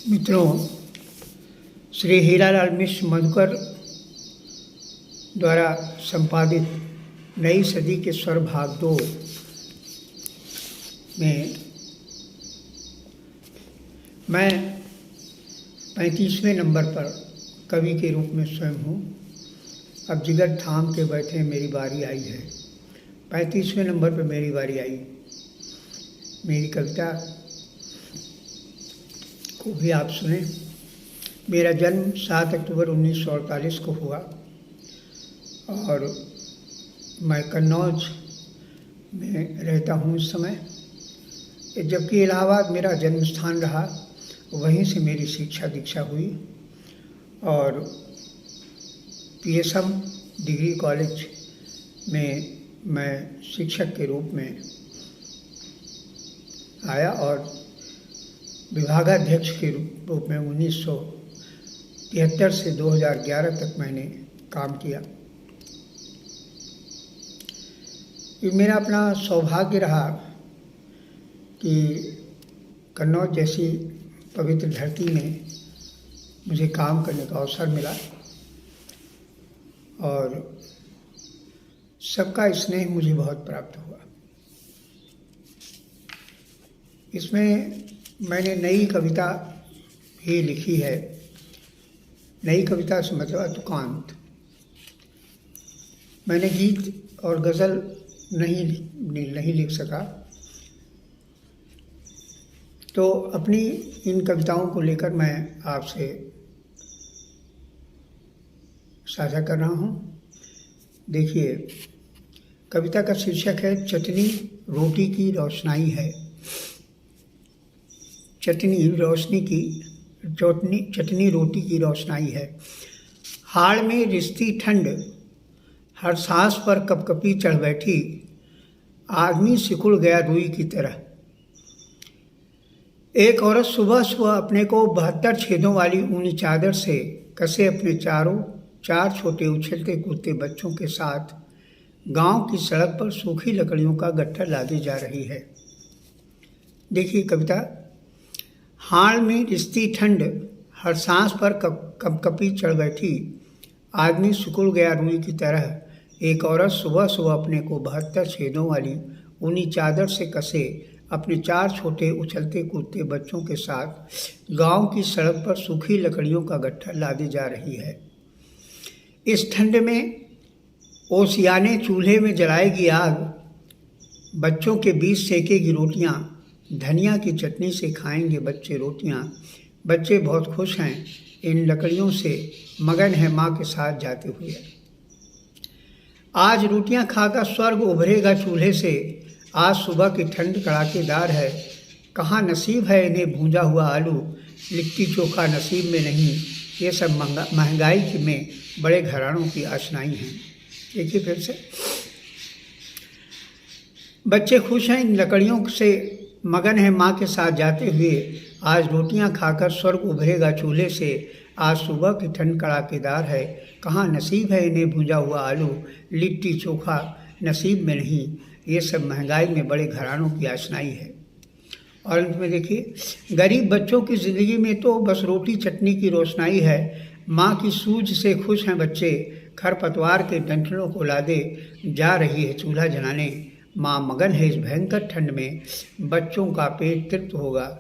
मित्रों, श्री हीरालाल मिश्र मधुकर द्वारा संपादित नई सदी के स्वर भाग 2 में मैं 35वें नंबर पर कवि के रूप में स्वयं हूँ। अब जिगर थाम के बैठे मेरी बारी आई है। 35वें नंबर पर मेरी बारी आई। मेरी कविता को भी आप सुने। मेरा जन्म 7 अक्टूबर 1948 को हुआ और मैं कन्नौज में रहता हूँ इस समय, जबकि इलाहाबाद मेरा जन्म स्थान रहा। वहीं से मेरी शिक्षा दीक्षा हुई और PSM डिग्री कॉलेज में मैं शिक्षक के रूप में आया और विभागाध्यक्ष के रूप में 1973 से 2011 तक मैंने काम किया। ये मेरा अपना सौभाग्य रहा कि कन्नौज जैसी पवित्र धरती में मुझे काम करने का अवसर मिला और सबका स्नेह मुझे बहुत प्राप्त हुआ। इसमें मैंने नई कविता ही लिखी है। नई कविता से मतलब तुकांत। मैंने गीत और गज़ल नहीं लिख सका, तो अपनी इन कविताओं को लेकर मैं आपसे साझा कर रहा हूँ। देखिए, कविता का शीर्षक है चटनी रोटी की रोशनाई है। चटनी रोटी की रोशनाई है। हाड़ में रिश्ती ठंड, हर सांस पर कपकपी चढ़ बैठी, आदमी सिकुड़ गया रुई की तरह। एक औरत सुबह सुबह अपने को 72 छेदों वाली ऊनी चादर से कसे अपने चार छोटे उछलते कूदते बच्चों के साथ गांव की सड़क पर सूखी लकड़ियों का गट्ठर लादी जा रही है। देखिए कविता। हाड़ में रिश्ती ठंड, हर सांस पर कपकपी चढ़ बैठी, आदमी सिकुड़ गया रुई की तरह। एक औरत सुबह सुबह अपने को 72 छेदों वाली ऊनी चादर से कसे अपने 4 छोटे उछलते कूदते बच्चों के साथ गांव की सड़क पर सूखी लकड़ियों का गट्ठर लादी जा रही है। इस ठंड में ओसियाने चूल्हे में जलाएगी आग, बच्चों के बीच सेकेगी रोटियां, धनिया की चटनी से खाएंगे बच्चे रोटियां। बच्चे बहुत खुश हैं, इन लकड़ियों से मगन है माँ के साथ जाते हुए। आज रोटियां खाकर स्वर्ग उभरेगा चूल्हे से, आज सुबह की ठंड कड़ाकेदार है। कहाँ नसीब है इन्हें भूंजा हुआ आलू, लिट्टी चोखा नसीब में नहीं। ये सब महंगाई की में बड़े घरानों की आशनाई हैं। देखिए फिर से, बच्चे खुश हैं, इन लकड़ियों से मगन है माँ के साथ जाते हुए। आज रोटियां खाकर स्वर्ग उभरेगा चूल्हे से, आज सुबह की ठंड कड़ाकेदार है। कहाँ नसीब है इन्हें भुजा हुआ आलू, लिट्टी चोखा नसीब में नहीं। ये सब महंगाई में बड़े घरानों की आशनाई है। और अंत में देखिए, गरीब बच्चों की ज़िंदगी में तो बस रोटी चटनी की रोशनाई है। माँ की सूझ से खुश हैं बच्चे, खरपतवार के डंठलों को लादे जा रही है चूल्हा जलाने। माँ मगन है इस भयंकर ठंड में, बच्चों का पेट तृप्त होगा,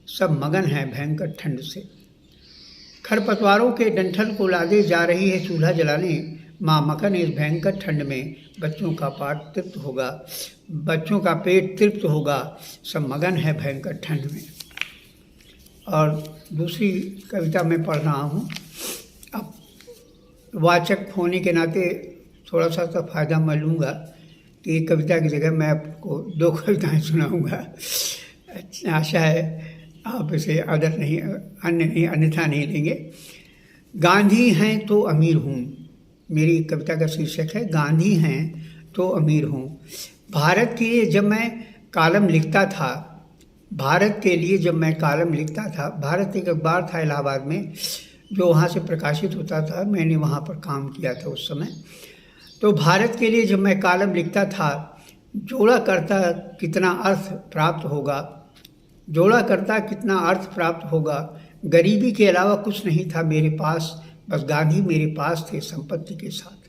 सब मगन हैं भयंकर ठंड से। खरपतवारों के डंठल को लादे जा रही है चूल्हा जलाने। माँ मगन है इस भयंकर ठंड में, बच्चों का पेट तृप्त होगा, सब मगन है भयंकर ठंड में। और दूसरी कविता मैं पढ़ रहा हूँ। अब वाचक होने के नाते थोड़ा सा तो फायदा मैं लूँगा कि एक कविता की जगह मैं आपको 2 कविताएं सुनाऊंगा। आशा है आप इसे अन्यथा नहीं लेंगे। गांधी हैं तो अमीर हूँ। मेरी कविता का शीर्षक है गांधी हैं तो अमीर हूँ। भारत के लिए जब मैं कॉलम लिखता था, भारत एक अखबार था इलाहाबाद में जो वहाँ से प्रकाशित होता था। मैंने वहाँ पर काम किया था उस समय। तो भारत के लिए जब मैं कॉलम लिखता था, जोड़ा करता कितना अर्थ प्राप्त होगा, गरीबी के अलावा कुछ नहीं था मेरे पास, बस गांधी मेरे पास थे संपत्ति के साथ।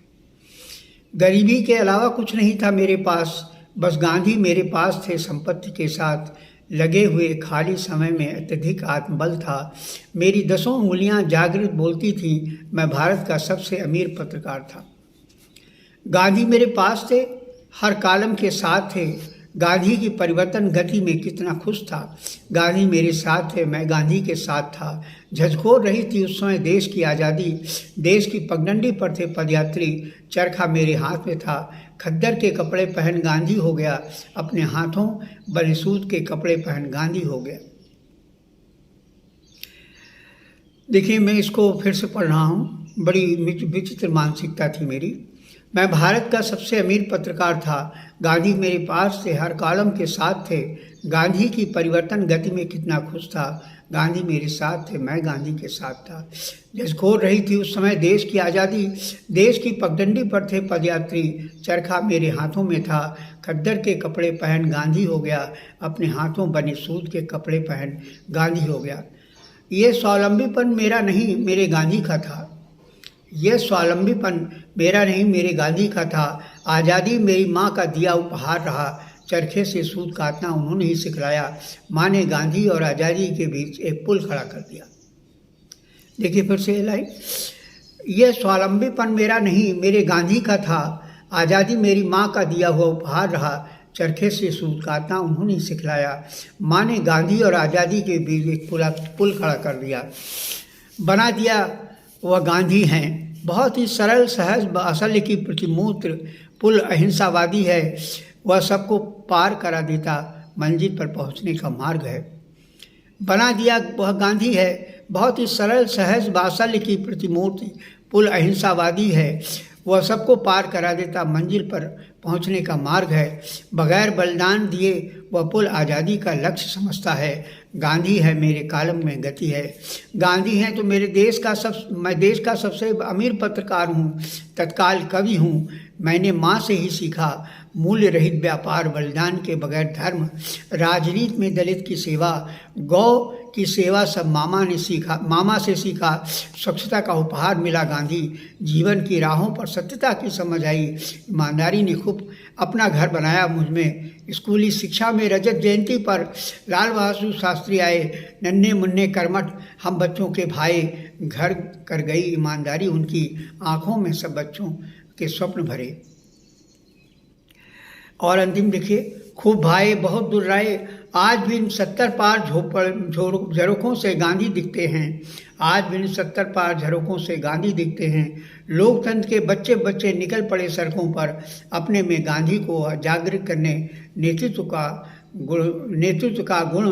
गरीबी के अलावा कुछ नहीं था मेरे पास, बस गांधी मेरे पास थे संपत्ति के साथ। लगे हुए खाली समय में अत्यधिक आत्मबल था। मेरी 10 उंगलियां जागृत बोलती थीं। मैं भारत का सबसे अमीर पत्रकार था। गांधी मेरे पास थे, हर कालम के साथ थे। गांधी की परिवर्तन गति में कितना खुश था। गांधी मेरे साथ थे, मैं गांधी के साथ था। झकझोर रही थी उस समय देश की आज़ादी। देश की पगडंडी पर थे पदयात्री। चरखा मेरे हाथ में था। खद्दर के कपड़े पहन गांधी हो गया। अपने हाथों बने सूत के कपड़े पहन गांधी हो गया। देखिए, मैं इसको फिर से पढ़ रहा हूँ। बड़ी विचित्र मानसिकता थी मेरी। मैं भारत का सबसे अमीर पत्रकार था। गांधी मेरे पास थे, हर कॉलम के साथ थे। गांधी की परिवर्तन गति में कितना खुश था। गांधी मेरे साथ थे, मैं गांधी के साथ था। झकझोर रही थी उस समय देश की आज़ादी। देश की पगडंडी पर थे पदयात्री। चरखा मेरे हाथों में था। खद्दर के कपड़े पहन गांधी हो गया। अपने हाथों बने सूत के कपड़े पहन गांधी हो गया। ये स्वावलंबीपन मेरा नहीं, मेरे गांधी का था। यह स्वावलंबीपन मेरा नहीं, मेरे गांधी का था। आज़ादी मेरी माँ का दिया उपहार रहा। चरखे से सूत काटना उन्होंने ही सिखलाया। माँ ने गांधी और आज़ादी के बीच एक पुल खड़ा कर दिया। देखिए फिर से लाइन, यह स्वावलंबीपन मेरा नहीं, मेरे गांधी का था। आज़ादी मेरी माँ का दिया हुआ उपहार रहा। चरखे से सूत काटना उन्होंने ही सिखलाया। माँ ने गांधी और आज़ादी के बीच एक पुल खड़ा कर दिया, बना दिया। वह गांधी हैं। बहुत ही सरल सहज वात्सल्य की प्रतिमूर्ति। पुल अहिंसावादी है। वह सबको पार करा देता मंजिल पर पहुंचने का मार्ग है। बना दिया वह गांधी है। बहुत ही सरल सहज वात्सल्य की प्रतिमूर्ति। पुल अहिंसावादी है। वह सबको पार करा देता मंजिल पर पहुंचने का मार्ग है। बगैर बलिदान दिए वह पुल आज़ादी का लक्ष्य समझता है। गांधी है, मेरे कॉलम में गति है। गांधी हैं तो मैं देश का सबसे अमीर पत्रकार हूँ, तत्काल कवि हूँ। मैंने माँ से ही सीखा मूल्य रहित व्यापार, बलिदान के बगैर धर्म, राजनीति में दलित की सेवा, गौ की सेवा सब मामा से सीखा। स्वच्छता का उपहार मिला गांधी। जीवन की राहों पर सत्यता की समझ आई। ईमानदारी ने खूब अपना घर बनाया मुझ में। स्कूली शिक्षा में रजत जयंती पर लाल बहादुर शास्त्री आए। नन्हे मुन्ने कर्मठ हम बच्चों के भाई। घर कर गई ईमानदारी उनकी, आंखों में सब बच्चों के स्वप्न भरे। और अंतिम देखिए, खूब भाए बहुत दूर राय, आज भी इन 70 पार झरोखों से गांधी दिखते हैं। आज भी इन 70 पार झरोखों से गांधी दिखते हैं। लोकतंत्र के बच्चे बच्चे निकल पड़े सड़कों पर, अपने में गांधी को जागृत करने। नेतृत्व का गुण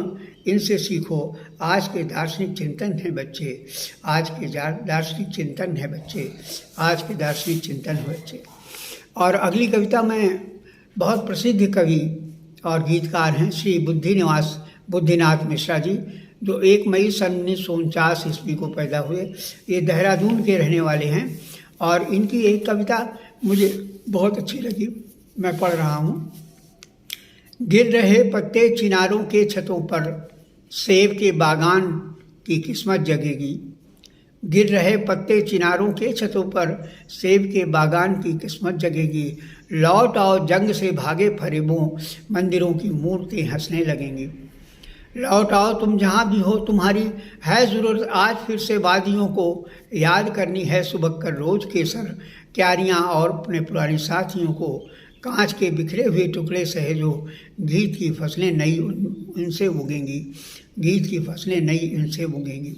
इनसे सीखो। आज के दार्शनिक चिंतन है बच्चे। आज के दार्शनिक चिंतन है बच्चे। आज के दार्शनिक चिंतन है बच्चे। और अगली कविता में बहुत प्रसिद्ध कवि और गीतकार हैं श्री बुद्धिनाथ मिश्रा जी, जो 1 मई सन 1949 ईस्वी को पैदा हुए। ये देहरादून के रहने वाले हैं। और इनकी एक कविता मुझे बहुत अच्छी लगी, मैं पढ़ रहा हूँ। गिर रहे पत्ते चिनारों के छतों पर, सेब के बागान की किस्मत जगेगी। गिर रहे पत्ते चिनारों के छतों पर, सेब के बागान की किस्मत जगेगी। लौट आओ जंग से भागे फरेबों, मंदिरों की मूर्ति हंसने लगेंगी। लौट आओ तुम जहाँ भी हो, तुम्हारी है ज़रूरत आज फिर से वादियों को याद करनी है सुबह कर रोज केसर क्यारियाँ और अपने पुराने साथियों को। कांच के बिखरे हुए टुकड़े सहेजो, गीत की फसलें नई इनसे उगेंगी। गीत की फसलें नई इनसे उगेंगी।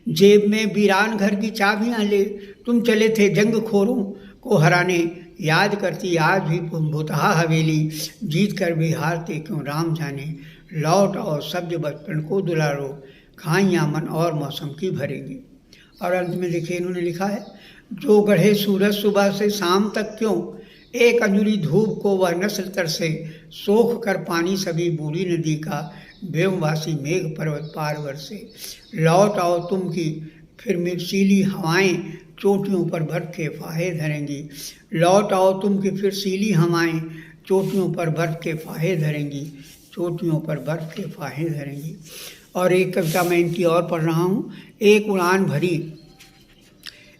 जेब में वीरान घर की चाबियां ले, तुम चले थे जंग खोरों को हराने। याद करती आज भी भुतहा हवेली, जीत कर भी हारते क्यों राम जाने। लौट आओ सब्ज बचपन को दुलारो, खाइयाँ मन और मौसम की भरेंगी। और अंत में देखिए इन्होंने लिखा है, जो गढ़े सूरज सुबह से शाम तक क्यों, एक अंजुरी धूप को वह नस्ल तरसे। सोख कर पानी सभी बूढ़ी नदी का, व्योमवासी मेघ पर्वत पार वर्षे। लौट आओ तुम की फिर मिर्चीली हवाएं, चोटियों पर बर्फ के फाहे धरेंगी। लौट आओ तुम की फिर सीली हवाएं, चोटियों पर बर्फ के फाहे धरेंगी। चोटियों पर बर्फ के फाहे धरेंगी। और एक कविता मैं इनकी और पढ़ रहा हूँ। एक उड़ान भरी,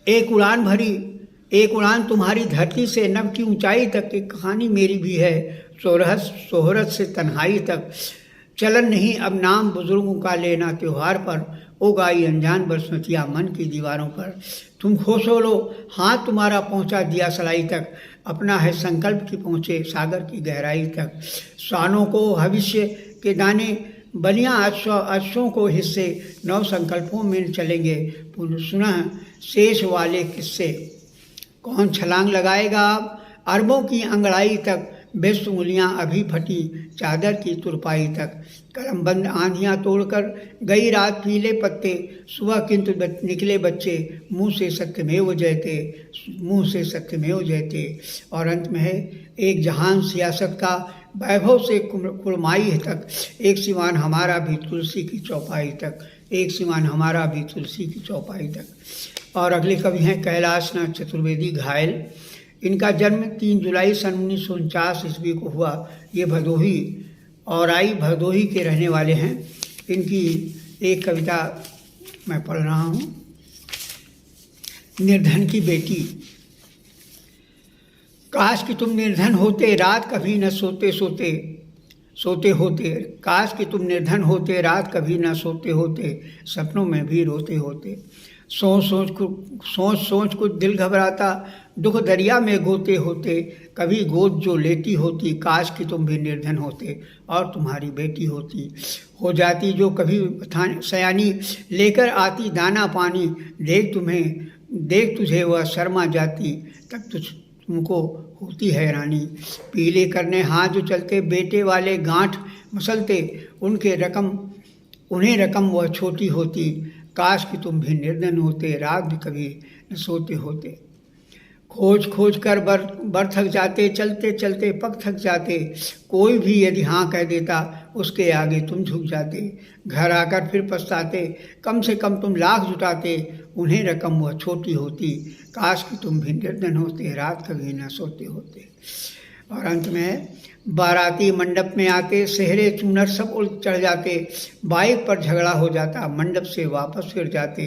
एक उड़ान भरी, एक उड़ान तुम्हारी धरती से नभ की ऊंचाई तक, एक कहानी मेरी भी है शोहरत से तन्हाई तक। चलन नहीं अब नाम बुजुर्गों का लेना त्योहार पर, उगाई अनजान बरसतियाँ मन की दीवारों पर। तुम खुश हो लो हाथ तुम्हारा पहुँचा दिया सलाई तक, अपना है संकल्प की पहुँचे सागर की गहराई तक। स्वानों को भविष्य के दाने बलियाँ अश्वों को हिस्से, नव संकल्पों में चलेंगे सुनह शेष वाले किस्से। कौन छलांग लगाएगा अब अरबों की अंगड़ाई तक, बेस्ट उंगलियाँ अभी फटी चादर की तुरपाई तक। कलमबंद आंधियाँ तोड़कर गई रात पीले पत्ते, सुबह किंतु निकले बच्चे मुँह से सत्यमेव जयते, मुँह से सत्यमेव जयते। और अंत में है एक जहान सियासत का वैभव से कुड़माई तक, एक सिवान हमारा भी तुलसी की चौपाई तक, एक सिवान हमारा भी तुलसी की चौपाई तक। और अगले कवि हैं कैलाशनाथ चतुर्वेदी घायल। इनका जन्म 3 जुलाई सन 1949 ईस्वी को हुआ। ये भदोही औराई भदोही के रहने वाले हैं। इनकी एक कविता मैं पढ़ रहा हूँ। निर्धन की बेटी। काश कि तुम निर्धन होते रात कभी न सोते होते, काश कि तुम निर्धन होते रात कभी न सोते होते, सपनों में भी रोते होते। सोच सोच कुछ दिल घबराता, दुख दरिया में गोते होते, कभी गोद जो लेती होती, काश कि तुम भी निर्धन होते और तुम्हारी बेटी होती। हो जाती जो कभी सयानी, लेकर आती दाना पानी, देख तुझे वह शर्मा जाती, तब तुमको होती हैरानी। पीले करने हाथ जो चलते, बेटे वाले गांठ मसलते, उन्हें रकम वह छोटी होती, काश कि तुम भी निर्धन होते रात भी कभी न सोते होते। खोज कर बर थक जाते, चलते चलते पग थक जाते, कोई भी यदि हाँ कह देता उसके आगे तुम झुक जाते। घर आकर फिर पछताते, कम से कम तुम लाख जुटाते, उन्हें रकम वह छोटी होती, काश कि तुम भी निर्धन होते रात कभी न सोते होते। और अंत में बाराती मंडप में आते, सेहरे चूनर सब उल्ट चढ़ जाते, बाइक पर झगड़ा हो जाता, मंडप से वापस फिर जाते।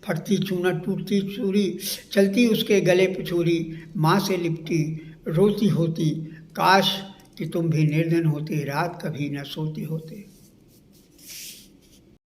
फटती चूनर टूटती चूड़ी, चलती उसके गले पे छुरी, माँ से लिपटी रोती होती, काश कि तुम भी निर्धन होते रात कभी न सोते होते।